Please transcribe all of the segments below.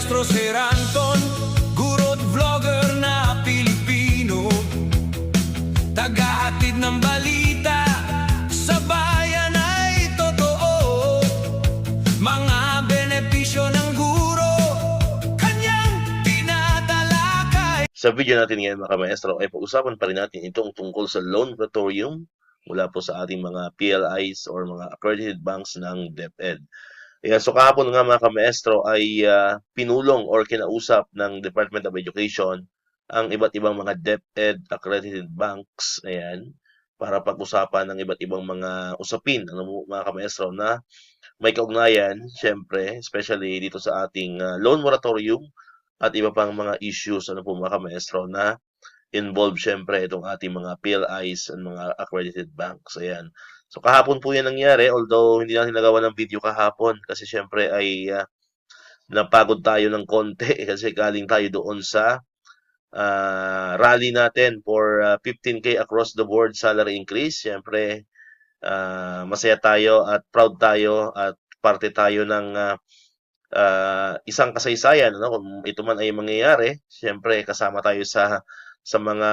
Maestro Sir Anton, guro't vlogger na Pilipino, tagahatid ng balita sa bayan ay totoo. Mga benepisyo ng guro, kanyang tinatalakay. Sa video natin ngayon mga maestro ay pag-usapan pa rin natin itong tungkol sa loan moratorium mula po sa ating mga PLIs or mga accredited banks ng DepEd. Ayan, so kahapon nga mga maestro ay pinulong or kinausap ng Department of Education ang iba't ibang mga DepEd accredited banks, ayan, para pag-usapan ng iba't ibang mga usapin, ano mga maestro, na may kaugnayan, syempre, especially dito sa ating loan moratorium at iba pang mga issues, ano po mga maestro, na involve syempre itong ating mga PLIs and mga accredited banks. Ayan. So kahapon po yan nangyari, although hindi natin nagawa ng video kahapon kasi syempre ay napagod tayo ng konti kasi galing tayo doon sa rally natin for 15K across the board salary increase. Syempre, masaya tayo at proud tayo at parte tayo ng isang kasaysayan, no? Kung ito man ay mangyayari, syempre kasama tayo sa mga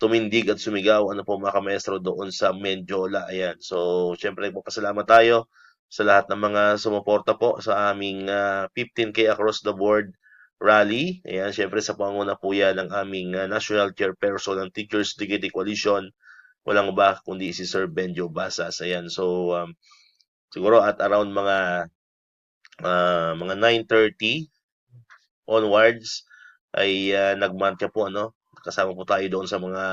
tumindig at sumigaw, ano po mga maestro, doon sa Menjola. Ayan. So, syempre nagpapasalamat tayo sa lahat ng mga sumuporta po sa aming 15K across the board rally. Ayan, syempre sa panguna po yan ng aming National Chairperson ng Teachers Dignity Coalition. Walang ba kundi si Sir Benjo Basas. Ayan. So, siguro at around mga 9:30 onwards ay nagmarcha po, ano, kasama po tayo doon sa mga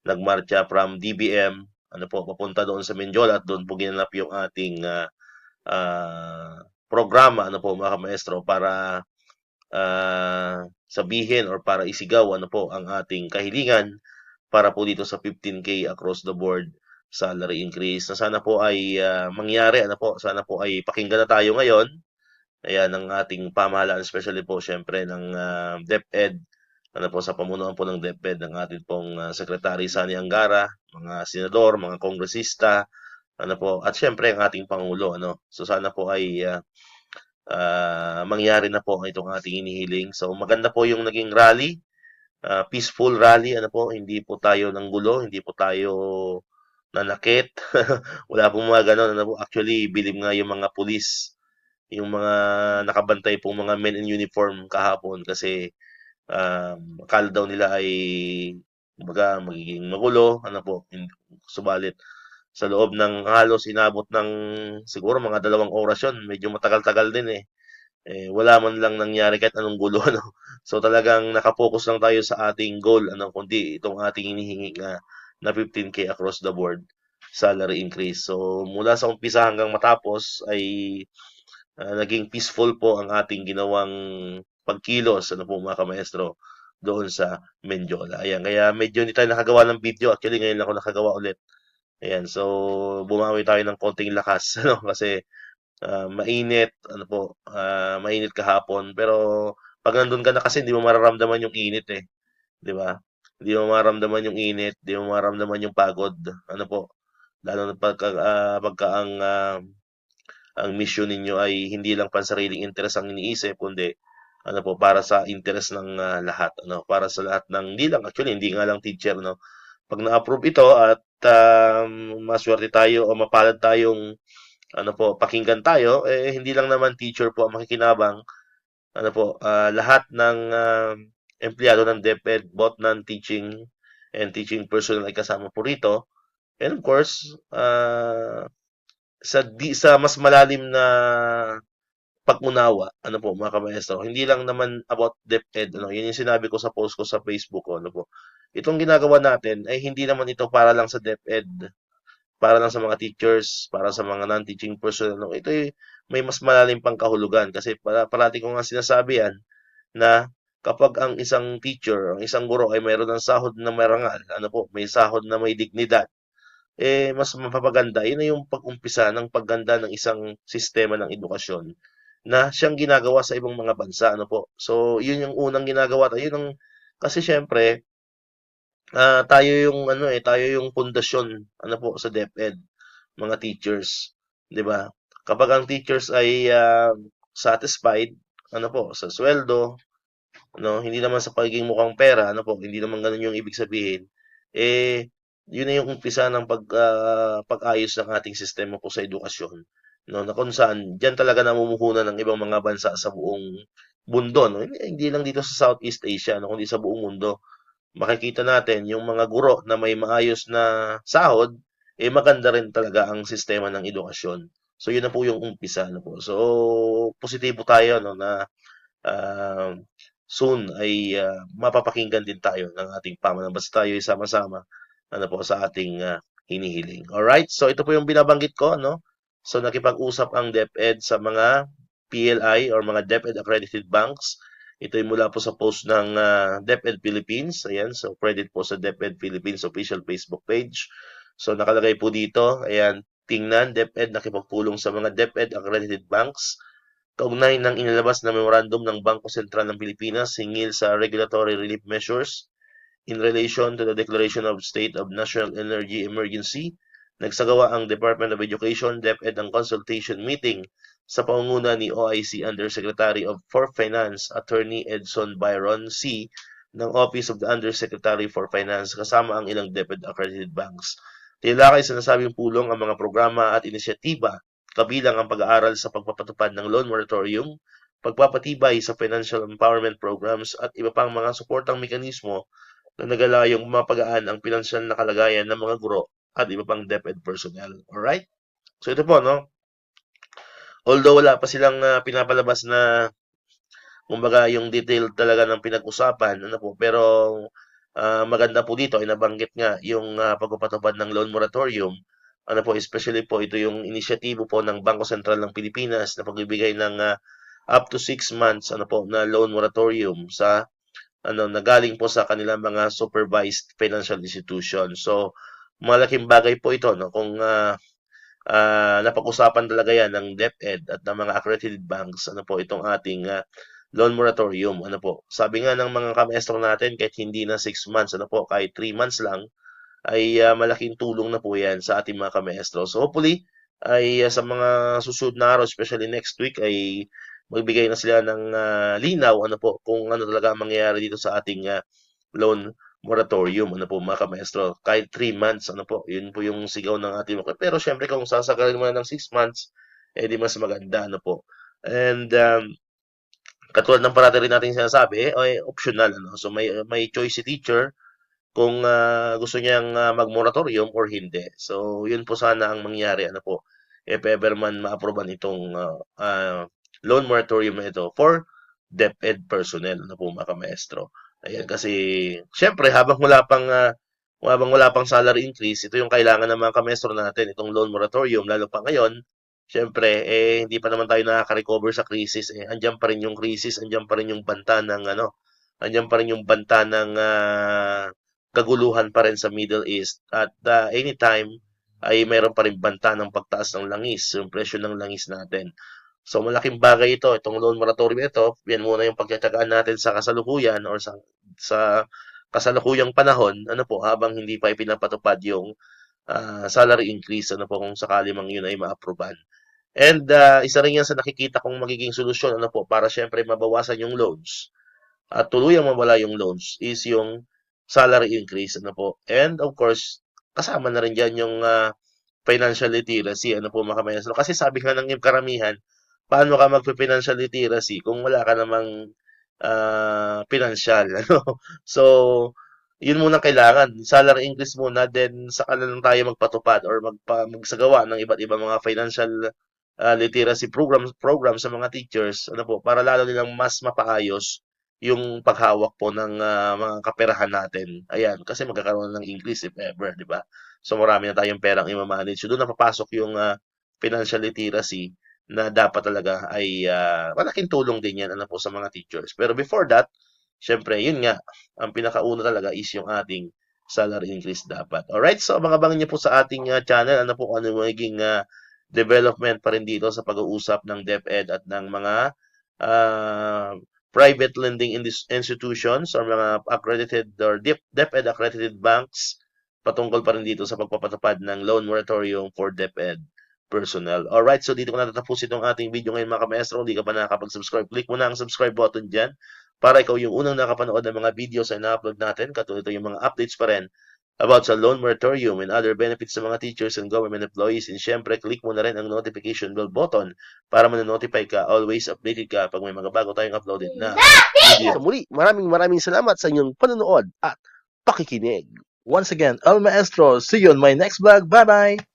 nagmarcha from DBM, ano po, papunta doon sa Menjola at doon po ginanap yung ating programa, ano po mga maestro, para sabihin or para isigaw, ano po, ang ating kahilingan para po dito sa 15K across the board salary increase na sana po ay mangyari, ano po, sana po ay pakinggan na tayo ngayon. Ayan, ng ating pamahalaan, especially po syempre ng DepEd, ano po, sa pamunuan po ng DepEd, ng ating pong Secretary Sani Angara, mga senador, mga kongresista, ano po, at syempre ang ating Pangulo, ano. So sana po ay mangyari na po itong ating inihiling. So maganda po yung naging rally, peaceful rally, ano po, hindi po tayo ng gulo, hindi po tayo nanakit, wala pong mga ganon, ano po. Actually, bilib nga yung mga pulis, yung mga nakabantay pong mga men in uniform kahapon kasi akala daw nila ay magiging magulo, ano po, subalit sa loob ng halos inabot ng siguro mga 2 oras yun, medyo matagal-tagal din wala man lang nangyari kahit anong gulo, ano. So talagang nakapokus lang tayo sa ating goal, ano, kundi itong ating hinihingi na 15K across the board salary increase. So mula sa umpisa hanggang matapos ay naging peaceful po ang ating ginawang pagkilos, ano po mga maestro, doon sa Menjola. Ayan, kaya medyo hindi tayo nakagawa ng video. Actually, ngayon lang ako nakagawa ulit. Ayan, so bumawi tayo ng konting lakas, ano, kasi mainit, ano po, mainit kahapon. Pero pag nandun ka na kasi, hindi mo mararamdaman yung init 'di ba? Hindi mo mararamdaman yung init, hindi mo mararamdaman yung pagod, ano po. Lalo na pagka ang mission ninyo ay hindi lang pansariling interes ang iniisip, kundi ano po, para sa interes ng lahat, ano, para sa lahat ng, hindi lang, actually, hindi nga lang teacher, no. Pag na-approve ito at maswerte tayo o mapalad tayong, ano po, pakinggan tayo, hindi lang naman teacher po ang makikinabang, ano po, lahat ng empleyado ng DepEd, both non-teaching and teaching personnel ay kasama po rito. And of course, sa mas malalim na pag-unawa, ano po mga maestro, hindi lang naman about DepEd, ano, yun yung sinabi ko sa post ko sa Facebook ko, ano po. Itong ginagawa natin ay hindi naman ito para lang sa DepEd, para lang sa mga teachers, para sa mga non-teaching personnel, no. Ito ay may mas malalim pang kahulugan kasi parati ko nga sinasabi yan na kapag ang isang teacher, ang isang guro ay mayroon ng sahod na marangal, ano po, may sahod na may dignidad, mas mapapaganda. Yun na yung pag-umpisa ng pagganda ng isang sistema ng edukasyon na siyang ginagawa sa ibang mga bansa, ano po. So, yun yung unang ginagawa tayo. Kasi syempre, tayo yung tayo yung pundasyon, ano po, sa DepEd, mga teachers, 'di ba? Kapag ang teachers ay satisfied, ano po, sa sweldo, no, hindi naman sa pagiging mukhang pera, ano po, hindi naman gano'n yung ibig sabihin. Eh, yun na yung umpisa ng pag-ayos ng ating sistema po sa edukasyon, no, na kung saan diyan talaga namumuhunan ng ibang mga bansa sa buong mundo, no. Hindi lang dito sa Southeast Asia, no, kundi sa buong mundo. Makikita natin yung mga guro na may maayos na sahod, eh maganda rin talaga ang sistema ng edukasyon. So yun na po yung umpisa, no po. So positibo tayo, no, na ah, soon ay mapapakinggan din tayo ng ating pamanan. Basta tayo ay sama-sama ano po, sa ating hinihiling. Alright, so ito po yung binabanggit ko, no? So nakipag-usap ang DepEd sa mga PLI or mga DepEd accredited banks. Ito ay mula po sa post ng DepEd Philippines. Ayan, so credit po sa DepEd Philippines official Facebook page. So nakalagay po dito, ayan, tingnan, DepEd nakipagpulong sa mga DepEd accredited banks kaugnay ng inilabas na memorandum ng Bangko Sentral ng Pilipinas hinggil sa regulatory relief measures in relation to the declaration of state of national energy emergency. Nagsagawa ang Department of Education, DepEd ang consultation meeting sa pangunguna ni OIC Undersecretary for Finance Attorney Edson Byron C. ng Office of the Undersecretary for Finance kasama ang ilang DepEd accredited banks. Tinilakay sa nasabing pulong ang mga programa at inisyatiba kabilang ang pag-aaral sa pagpapatupad ng loan moratorium, pagpapatibay sa financial empowerment programs at iba pang mga suportang mekanismo na nagalayong mapagaan ang pinansyal na kalagayan ng mga guro at iba pang DepEd personnel. Alright? So ito po, no? Although wala pa silang pinapalabas na kumbaga yung detail talaga ng pinag-usapan, ano po, pero maganda po dito ay nabanggit nga yung pagpapatupad ng loan moratorium. Ano po, especially po ito yung inisyatibo po ng Bangko Sentral ng Pilipinas na pagbibigay ng up to 6 months ano po na loan moratorium sa ano na galing po sa kanilang mga supervised financial institution. So malaking bagay po ito no kung napag-usapan talaga yan ng DepEd at ng mga accredited banks ano po itong ating loan moratorium ano po. Sabi nga ng mga kamestro natin kahit hindi na 6 months ano po kahit 3 months lang ay malaking tulong na po yan sa ating mga kamestro. So hopefully ay sa mga susunod na araw, especially next week, ay magbigay na sila ng linaw ano po kung ano talaga ang mangyayari dito sa ating loan moratorium ano po mga kamestro. Kahit 3 months ano po, yun po yung sigaw ng ating mga. Pero syempre kung sasagalin mo na ng 6 months, eh di mas maganda ano po. And katulad ng parati rin natin sinasabi, ay optional ano. So may choice si teacher kung gusto niyang mag-moratorium or hindi. So, yun po sana ang mangyari ano po, if ever man ma-aproban itong loan moratorium na ito for DepEd personnel ano po mga maestro. Ayan, kasi syempre habang wala pang salary increase, ito yung kailangan ng mga kamestro natin, itong loan moratorium, lalo pa ngayon, syempre, hindi pa naman tayo nakaka-recover sa crisis, andyan pa rin yung crisis, andyan pa rin yung banta ng ano, andyan pa rin yung banta ng kaguluhan pa rin sa Middle East at anytime ay mayroon pa rin banta ng pagtaas ng langis, yung presyo ng langis natin. So malaking bagay ito, itong loan moratorium ito, yan muna yung pagtatagaan natin sa kasalukuyan or sa kasalukuyang panahon, ano po, habang hindi pa ipinapatupad yung salary increase, ano po, kung sakali mang yun ay ma-approvean. And isa rin yan sa nakikita kong magiging solusyon, ano po, para syempre mabawasan yung loans at tuluyang mawala yung loans is yung salary increase, ano po. And of course, kasama na rin dyan yung financial literacy, ano po mga kamaestro. Kasi sabi nga ng karamihan, paano ka magpe-financial literacy kung wala ka namang financial, ano? So, yun muna kailangan. Salary increase muna, then saka na lang tayo magpatupad or magsagawa ng iba't ibang mga financial literacy program sa mga teachers, ano po, para lalo nilang mas mapaayos yung paghawak po ng mga kaperahan natin. Ayan, kasi magkakaroon ng increase if ever, di ba? So marami na tayong perang i-manage. So doon na papasok yung financial literacy na dapat talaga ay malaking tulong din yan ano po sa mga teachers. Pero before that, syempre, yun nga, ang pinakauna talaga is yung ating salary increase dapat. Alright, so abangan niyo po sa ating channel, ano po kung ano magiging development pa rin dito sa pag-uusap ng DepEd at ng mga private lending institutions or mga accredited or DepEd accredited banks patungkol pa rin dito sa pagpapatupad ng loan moratorium for DepEd personnel. Alright, so dito ko natatapos itong ating video ngayon mga ka-maestro. Hindi ka pa nakakapag-subscribe, click mo na ang subscribe button dyan para ikaw yung unang nakapanood ng mga videos na na-upload natin. Katulad ito yung mga updates pa rin about sa loan moratorium and other benefits sa mga teachers and government employees. And syempre, click mo na rin ang notification bell button para ma-notify ka, always updated ka pag may mga bago tayong uploaded na video. Sa muli, maraming salamat sa inyong panonood at pakikinig. Once again, El Maestro, see you on my next vlog. Bye-bye!